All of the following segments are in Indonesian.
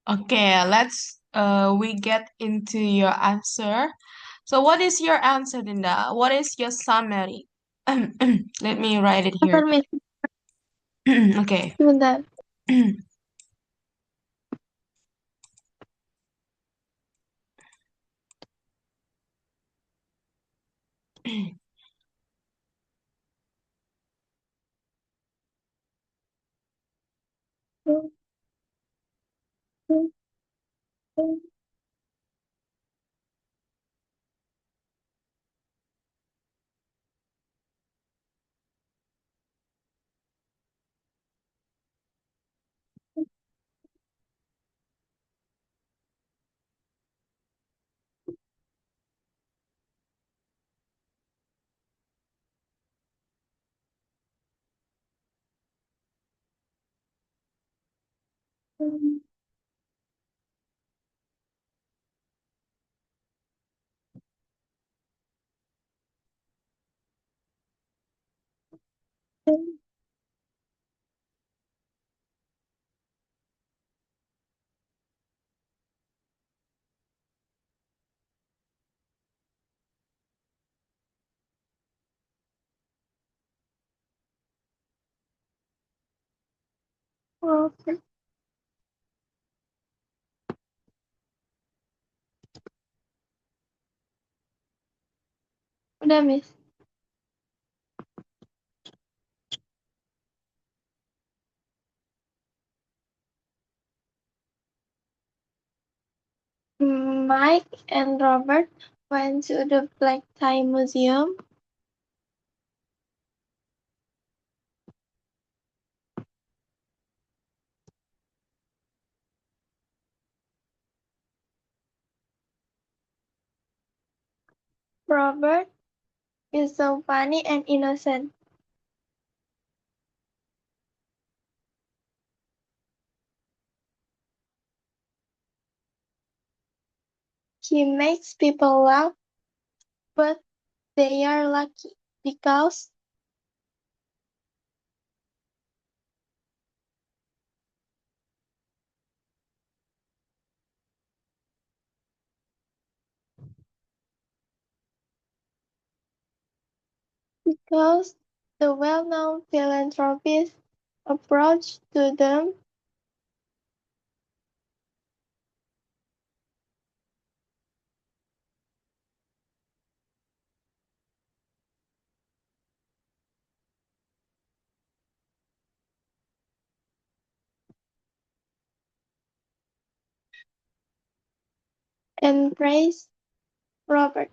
Okay, let's we get into your answer. So what is your answer, Dinda? What is your summary? Let me write it here. Bentar, Miss. Okay. Sebentar. Oke, udah, Miss. Mike and Robert went to the Black Tie Museum. Robert is so funny and innocent. He makes people laugh, but they are lucky because the well-known philanthropist approach to them and praise Robert.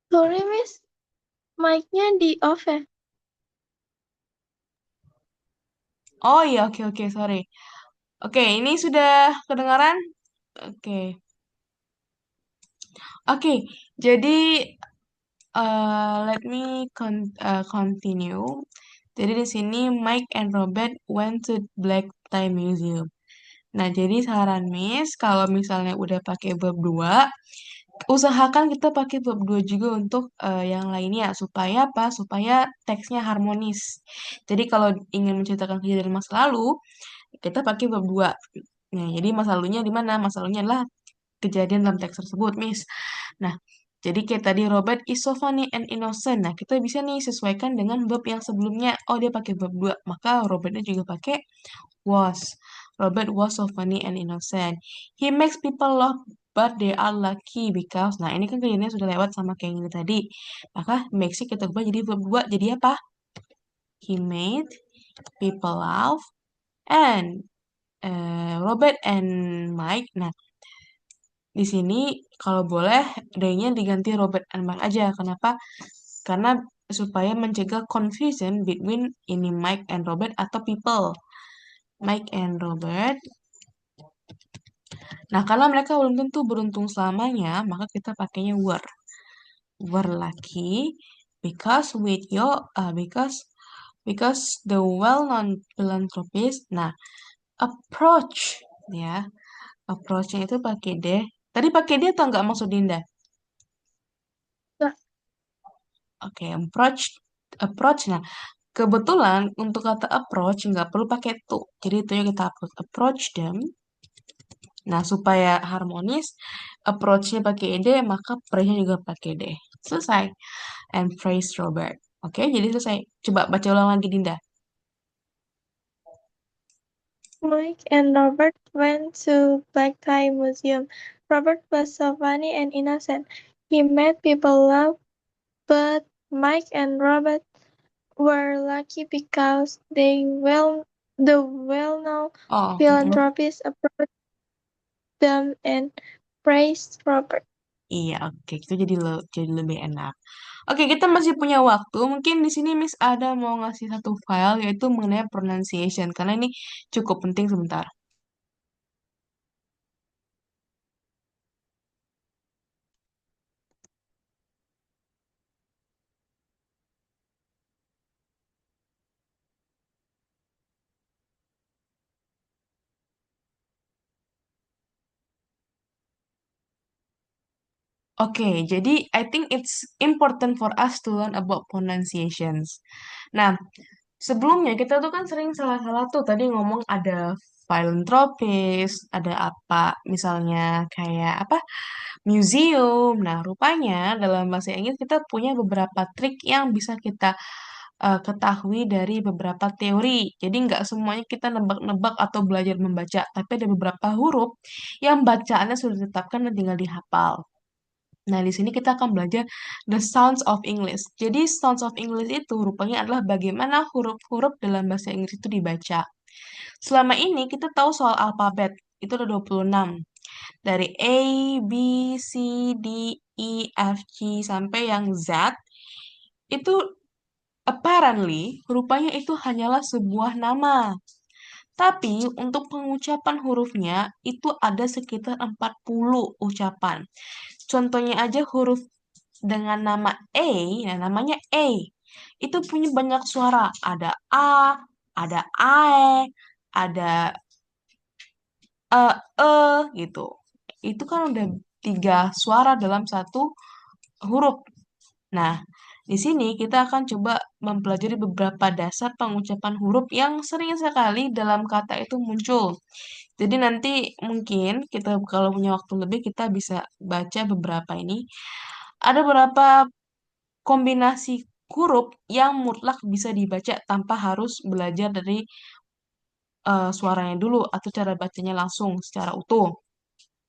Sorry, Miss, mic-nya di off ya? Oh iya, oke oke, sorry. Oke, ini sudah kedengaran? Oke. Oke, jadi let me continue. Jadi di sini Mike and Robert went to Black Tie Museum. Nah, jadi saran Miss, kalau misalnya udah pakai bab 2, usahakan kita pakai bab 2 juga untuk yang lainnya. Supaya apa? Supaya teksnya harmonis. Jadi kalau ingin menceritakan kejadian masa lalu, kita pakai bab 2. Nah, jadi masa lalunya di mana? Masa lalunya adalah kejadian dalam teks tersebut, Miss. Nah, Jadi kayak tadi Robert is so funny and innocent. Nah, kita bisa nih sesuaikan dengan verb yang sebelumnya. Oh, dia pakai verb 2. Maka Robertnya juga pakai was. Robert was so funny and innocent. He makes people laugh but they are lucky because. Nah, ini kan kejadiannya sudah lewat sama kayak yang tadi. Maka makes kita ubah jadi verb 2. Jadi apa? He made people laugh and Robert and Mike. Nah, di sini kalau boleh day-nya diganti Robert and Mike aja. Kenapa? Karena supaya mencegah confusion between ini Mike and Robert atau people. Mike and Robert. Nah, kalau mereka belum tentu beruntung selamanya, maka kita pakainya were. Were lucky because with your because the well-known philanthropist. Nah, approach ya. Approach-nya itu pakai deh. Tadi pakai dia atau nggak maksud Dinda? Nah, Oke, approach. Approach. Nah, kebetulan untuk kata approach nggak perlu pakai to. Jadi itu yang kita hapus. Approach them. Nah, supaya harmonis, approach-nya pakai ed, maka praise-nya juga pakai d. Selesai. And praise Robert. Oke, jadi selesai. Coba baca ulang lagi, Dinda. Mike and Robert went to Black Tie Museum. Robert was so funny and innocent. He made people laugh, but Mike and Robert were lucky because the well-known Oh, philanthropist approached them and praised Robert. iya, oke. Itu jadi lebih enak. Oke, kita masih punya waktu. Mungkin di sini Miss ada mau ngasih satu file yaitu mengenai pronunciation karena ini cukup penting sebentar. Oke, jadi I think it's important for us to learn about pronunciations. Nah, sebelumnya kita tuh kan sering salah-salah tuh. Tadi ngomong ada philanthropist, ada apa, misalnya kayak apa, museum. Nah, rupanya dalam bahasa Inggris kita punya beberapa trik yang bisa kita ketahui dari beberapa teori. Jadi nggak semuanya kita nebak-nebak atau belajar membaca, tapi ada beberapa huruf yang bacaannya sudah ditetapkan dan tinggal dihafal. Nah, di sini kita akan belajar the sounds of English. Jadi, sounds of English itu rupanya adalah bagaimana huruf-huruf dalam bahasa Inggris itu dibaca. Selama ini kita tahu soal alfabet, itu ada 26. Dari A, B, C, D, E, F, G, sampai yang Z, itu apparently rupanya itu hanyalah sebuah nama. Tapi untuk pengucapan hurufnya itu ada sekitar 40 ucapan. Contohnya aja huruf dengan nama A, nah namanya A, itu punya banyak suara. Ada A, ada AE, ada E, E, gitu. Itu kan udah 3 suara dalam satu huruf. Nah, di sini kita akan coba mempelajari beberapa dasar pengucapan huruf yang sering sekali dalam kata itu muncul. Jadi nanti mungkin kita kalau punya waktu lebih kita bisa baca beberapa ini. Ada beberapa kombinasi huruf yang mutlak bisa dibaca tanpa harus belajar dari suaranya dulu atau cara bacanya langsung secara utuh.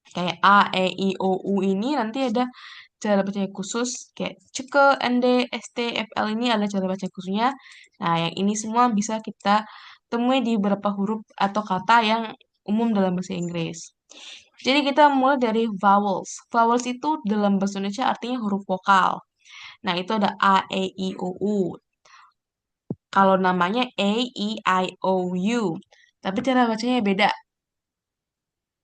Kayak A, E, I, O, U ini nanti ada cara bacanya khusus kayak ceke, nd, st, fl ini ada cara baca khususnya. Nah, yang ini semua bisa kita temui di beberapa huruf atau kata yang umum dalam bahasa Inggris. Jadi kita mulai dari vowels. Vowels itu dalam bahasa Indonesia artinya huruf vokal. Nah, itu ada A, E, I, O, U. Kalau namanya A, E, I, O, U. Tapi cara bacanya beda.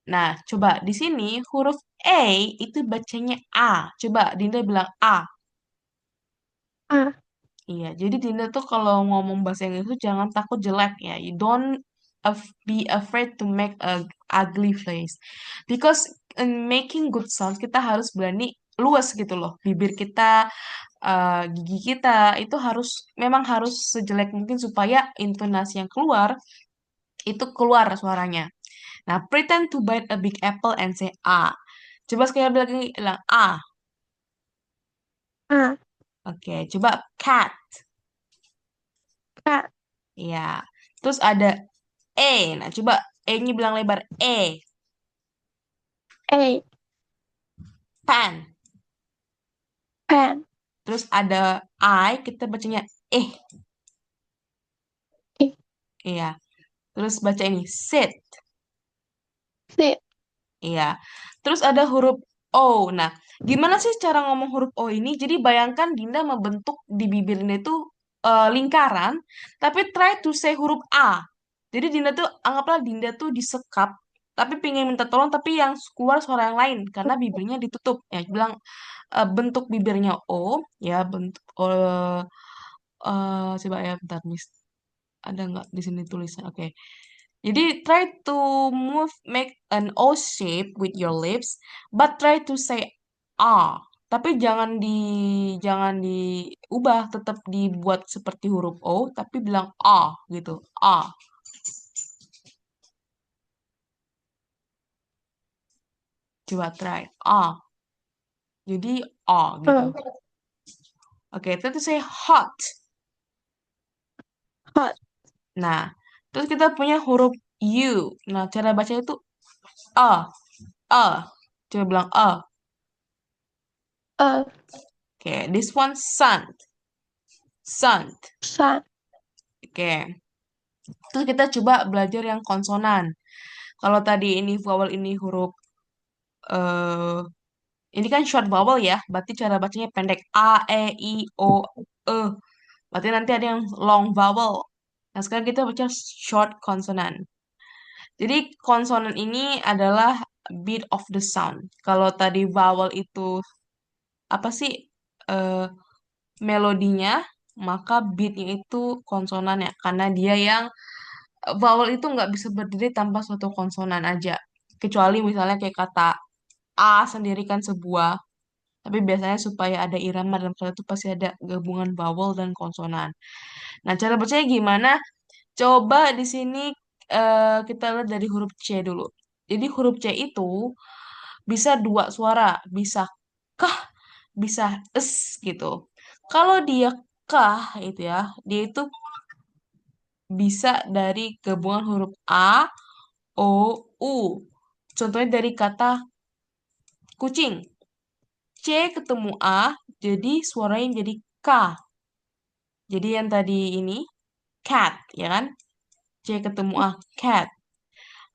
Nah, coba di sini huruf A itu bacanya A. Coba Dinda bilang A. Ah, Iya, jadi Dinda tuh kalau ngomong bahasa Inggris tuh jangan takut jelek ya. You don't be afraid to make a ugly face. Because in making good sounds kita harus berani luas gitu loh. Bibir kita, gigi kita itu memang harus sejelek mungkin supaya intonasi yang keluar itu keluar suaranya. Nah, pretend to bite a big apple and say A. Coba sekali lagi bilang A. A. Oke, coba cat. Cat. Ya. Terus ada E. Nah, coba E-nya bilang lebar. E. A. Pen. Pen. Terus ada I, kita bacanya eh. I. Iya. Terus baca ini, sit. Sit. Iya. Terus ada huruf O. Nah, gimana sih cara ngomong huruf O ini? Jadi bayangkan Dinda membentuk di bibirnya itu lingkaran, tapi try to say huruf A. Jadi Dinda tuh, anggaplah Dinda tuh disekap, tapi pengen minta tolong, tapi yang keluar suara yang lain, karena bibirnya ditutup. Ya, bilang bentuk bibirnya O, ya bentuk coba ya bentar, Miss. Ada nggak di sini tulisan? Oke. Jadi try to make an O shape with your lips, but try to say ah. Tapi jangan diubah, tetap dibuat seperti huruf O, tapi bilang ah gitu. Ah. Coba try. Ah. Jadi ah gitu. O. Oke, try to say hot. Hot. Nah, terus kita punya huruf U. Nah, cara baca itu ah, ah. Coba bilang ah. A. Oke, this one sun. Sun. Sun. Oke. Terus kita coba belajar yang konsonan. Kalau tadi ini vowel ini huruf eh ini kan short vowel ya, berarti cara bacanya pendek A, E, I, O, E. Berarti nanti ada yang long vowel. Nah, sekarang kita baca short consonant. Jadi konsonan ini adalah beat of the sound. Kalau tadi vowel itu apa sih eh, melodinya, maka beatnya itu konsonan ya, karena dia yang vowel itu nggak bisa berdiri tanpa suatu konsonan aja. Kecuali misalnya kayak kata A sendiri kan sebuah, tapi biasanya supaya ada irama dalam kata itu pasti ada gabungan vowel dan konsonan. Nah, cara bacanya gimana? Coba di sini kita lihat dari huruf C dulu. Jadi huruf C itu bisa dua suara, bisa kah, bisa es gitu. Kalau dia kah itu ya, dia itu bisa dari gabungan huruf A, O, U. Contohnya dari kata kucing. C ketemu A, jadi suaranya jadi K. Jadi yang tadi ini cat, ya kan? C ketemu A, cat.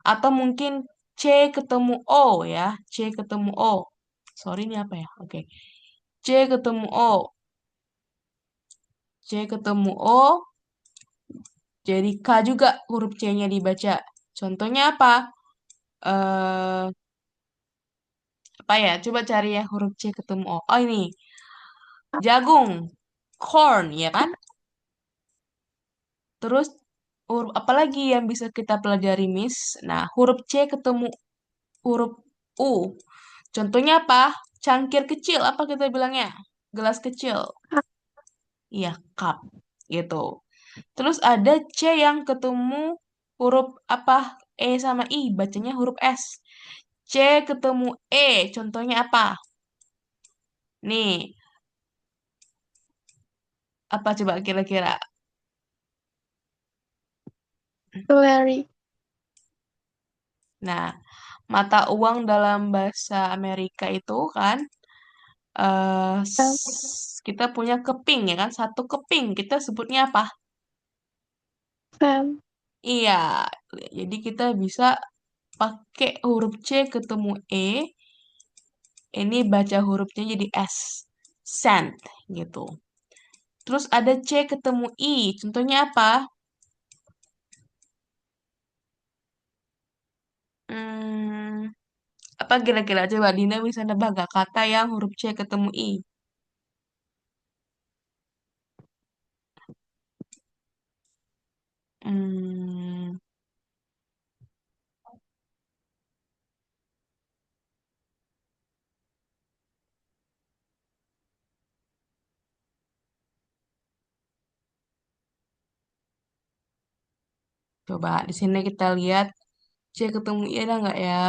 Atau mungkin C ketemu O ya, C ketemu O. Sorry ini apa ya? Oke. C ketemu O, C ketemu O, jadi K juga huruf C-nya dibaca. Contohnya apa? Eh, apa ya? Coba cari ya huruf C ketemu O. Oh ini, jagung, corn, ya kan? Terus huruf apa lagi yang bisa kita pelajari, Miss? Nah, huruf C ketemu huruf U. Contohnya apa? Cangkir kecil, apa kita bilangnya? Gelas kecil. Iya, cup. Gitu. Terus ada C yang ketemu huruf apa? E sama I, bacanya huruf S. C ketemu E, contohnya apa? Nih, apa coba kira-kira? Celery. Nah, mata uang dalam bahasa Amerika itu kan kita punya keping ya kan? Satu keping kita sebutnya apa? Sam. Iya, jadi kita bisa pakai huruf C ketemu E, ini baca hurufnya jadi S, sand gitu. Terus ada C ketemu I, contohnya apa? Hmm, apa kira-kira coba Dina bisa nebak gak kata yang huruf C ketemu I? Hmm, coba di sini kita lihat C ketemu I ada nggak ya?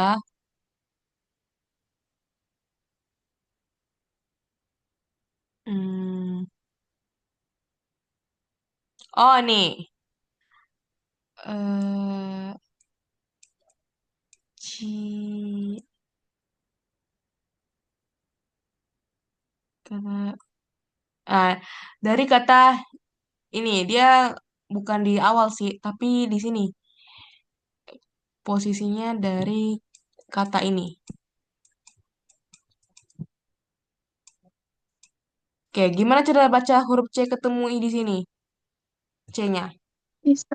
Hmm. Oh, nih. Eh, ci, kata, ah, dari kata ini dia bukan di awal sih, tapi di sini posisinya dari kata ini. Oke, gimana cara baca huruf C ketemu I di sini? C-nya. Bisa.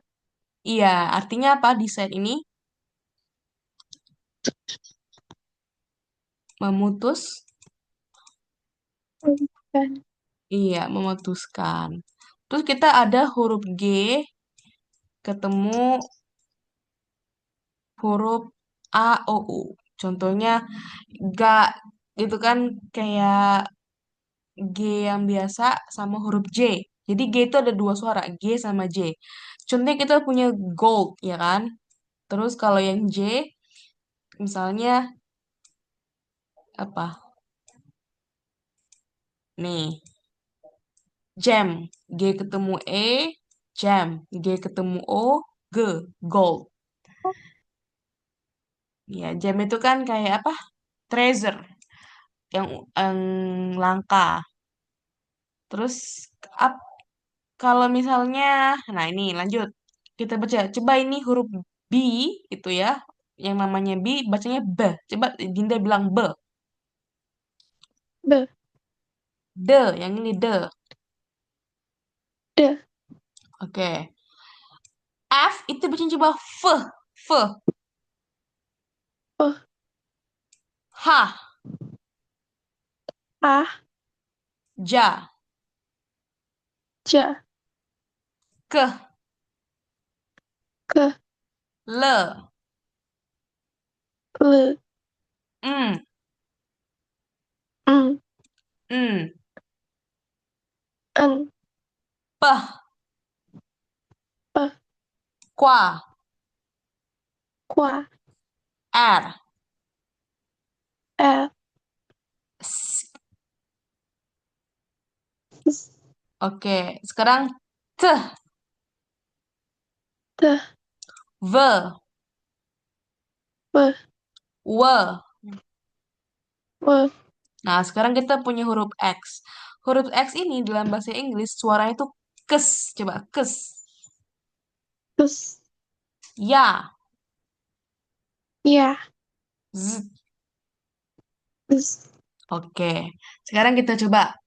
Iya, artinya apa? Decide ini memutus. Bukan. Iya, memutuskan. Terus kita ada huruf G ketemu huruf A, O, U. Contohnya ga gitu kan kayak G yang biasa sama huruf J. Jadi G itu ada dua suara, G sama J. Contohnya kita punya gold, ya kan? Terus kalau yang J, misalnya apa? Nih, jam. G ketemu E, jam. G ketemu O, G, gold. Ya, jam itu kan kayak apa? Treasure, yang langka. Terus up, kalau misalnya, nah ini lanjut. Kita baca. Coba ini huruf B itu ya. Yang namanya B bacanya B. Coba Dinda bilang B. B. D, yang ini D. D. Oke. F itu bacanya coba F. F. F. H. A. Ja. Ja. Ke. K. Le. L. M. M. N. N. P. P. Qua. Qua. R. L. S. S. Oke. Sekarang T. T. V. W. W. W. Nah, sekarang kita punya huruf X. Huruf X ini dalam bahasa Inggris suaranya itu kes. Coba kes. S. Ya. Ya. Z. S. Oke. Sekarang kita coba.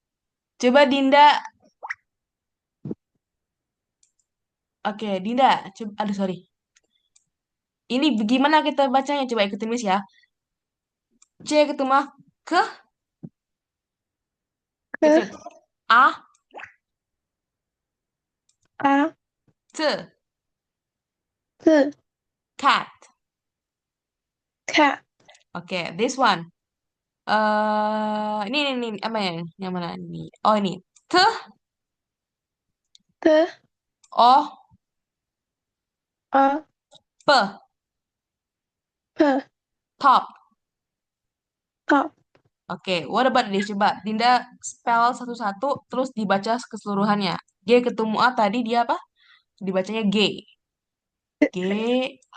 Coba Dinda. Oke, Dinda. Coba, aduh sorry. Ini bagaimana kita bacanya? Coba ikutin Miss ya. C ketemu ke K. kecil. A. A. T. T. Cat. Cat. Oke, this one. Ini apa ya? Yang mana ini? Oh ini. T. T. O. A. P. P. Top. Top. Oke, what about this? Coba Dinda spell satu-satu terus dibaca keseluruhannya. G ketemu A tadi dia apa? Dibacanya G. G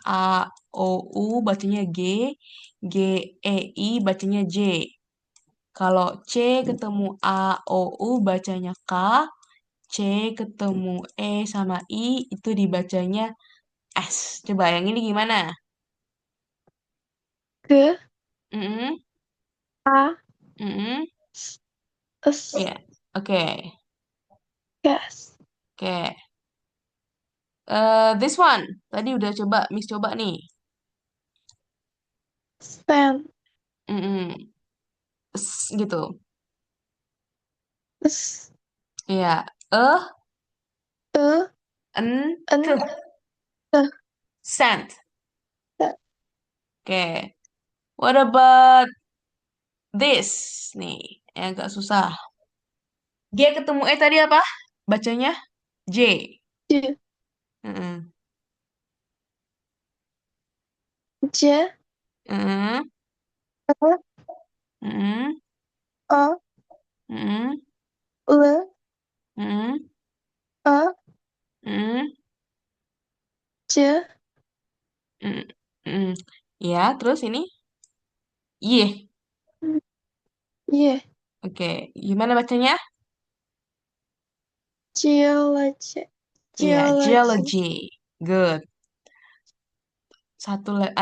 A O U bacanya G. G E I bacanya J. Kalau C ketemu A O U bacanya K. C ketemu E sama I itu dibacanya S. Coba yang ini gimana? G. Mm-mm, A. mm-mm. S. S. Ya, oke, Gas. oke. This one. Tadi udah coba, Miss coba nih. Stand. Mm-mm. Gitu. S. Ya. E. T. N. T. Scent. T. Oke. What about this? Nih, yang agak susah. G ketemu E tadi apa? Bacanya J. J. Mm-mm. J. Mm-mm. E. Mm-mm. O. Mm-mm. L, Mm-mm. A, Mm-mm. J, Mm-mm. Mm-mm. Ya, terus ini? Y. Y. Oke, gimana bacanya? Geology. Iya, Geology. geology. Good. Satu lagi,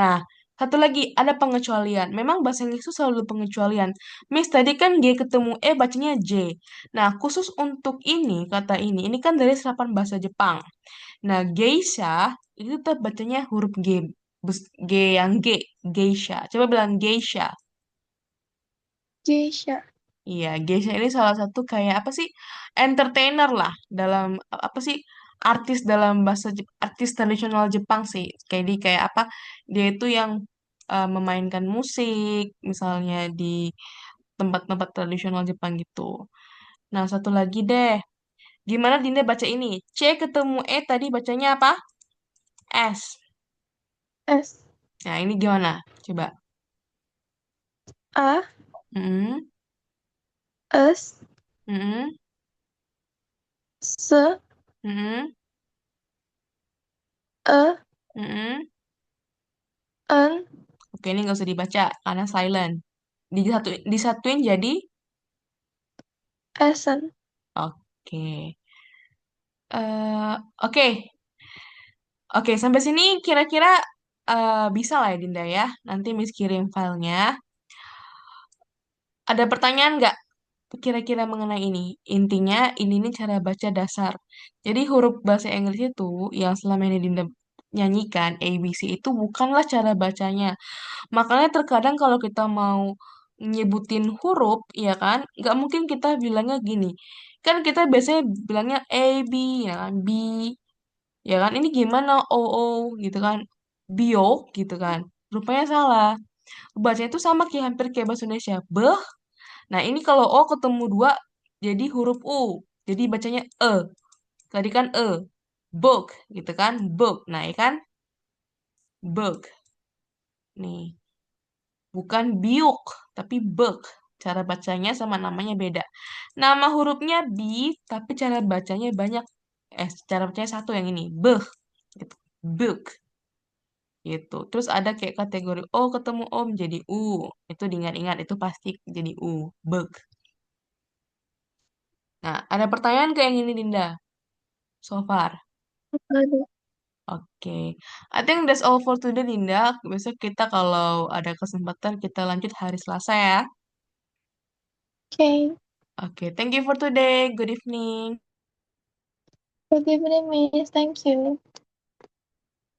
satu lagi ada pengecualian. Memang bahasa Inggris itu selalu pengecualian. Miss tadi kan G ketemu E bacanya J. Nah, khusus untuk ini kata ini kan dari serapan bahasa Jepang. Nah, geisha itu tetap bacanya huruf G, G yang G, geisha. Coba bilang geisha. Geisha. Iya, geisha ini salah satu kayak apa sih? Entertainer lah dalam apa sih? Artis dalam bahasa artis tradisional Jepang sih. Kayak di kayak apa? Dia itu yang memainkan musik misalnya di tempat-tempat tradisional Jepang gitu. Nah, satu lagi deh. Gimana Dinda baca ini? C ketemu E tadi bacanya apa? S. S, Nah, ini gimana? Coba. A, Mm-mm, S, mm-mm, S, mm-mm, E, mm-mm. N, Oke, ini nggak usah dibaca karena silent. Disatuin jadi Essen. oke. Oke, oke. Sampai sini kira-kira bisa lah ya Dinda ya. Nanti Miss kirim filenya. Ada pertanyaan nggak kira-kira mengenai ini? Intinya ini nih cara baca dasar. Jadi huruf bahasa Inggris itu yang selama ini Dinda nyanyikan ABC itu bukanlah cara bacanya. Makanya terkadang kalau kita mau nyebutin huruf, ya kan, nggak mungkin kita bilangnya gini. Kan kita biasanya bilangnya A, B, ya kan, B, ya kan. Ini gimana O, O, gitu kan. Bio, gitu kan. Rupanya salah. Bacanya itu sama kayak hampir kayak bahasa Indonesia. Beh. Nah, ini kalau O ketemu dua, jadi huruf U. Jadi bacanya E. Tadi kan E. Book, gitu kan. Book. Nah, ya kan. Book. Nih. Bukan biuk, tapi bek. Cara bacanya sama namanya beda. Nama hurufnya bi, tapi cara bacanya banyak. Cara bacanya satu yang ini, beh, gitu. Bek, gitu. Terus ada kayak kategori O ketemu O menjadi U. Itu diingat-ingat, itu pasti jadi U, bek. Nah, ada pertanyaan ke yang ini, Dinda? So far. Aduh. Oke. I think that's all for today, Dinda. Besok kita kalau ada kesempatan, kita lanjut hari Selasa ya. Okay. Oke, thank you for today. Good evening. Good evening, Miss. Thank you.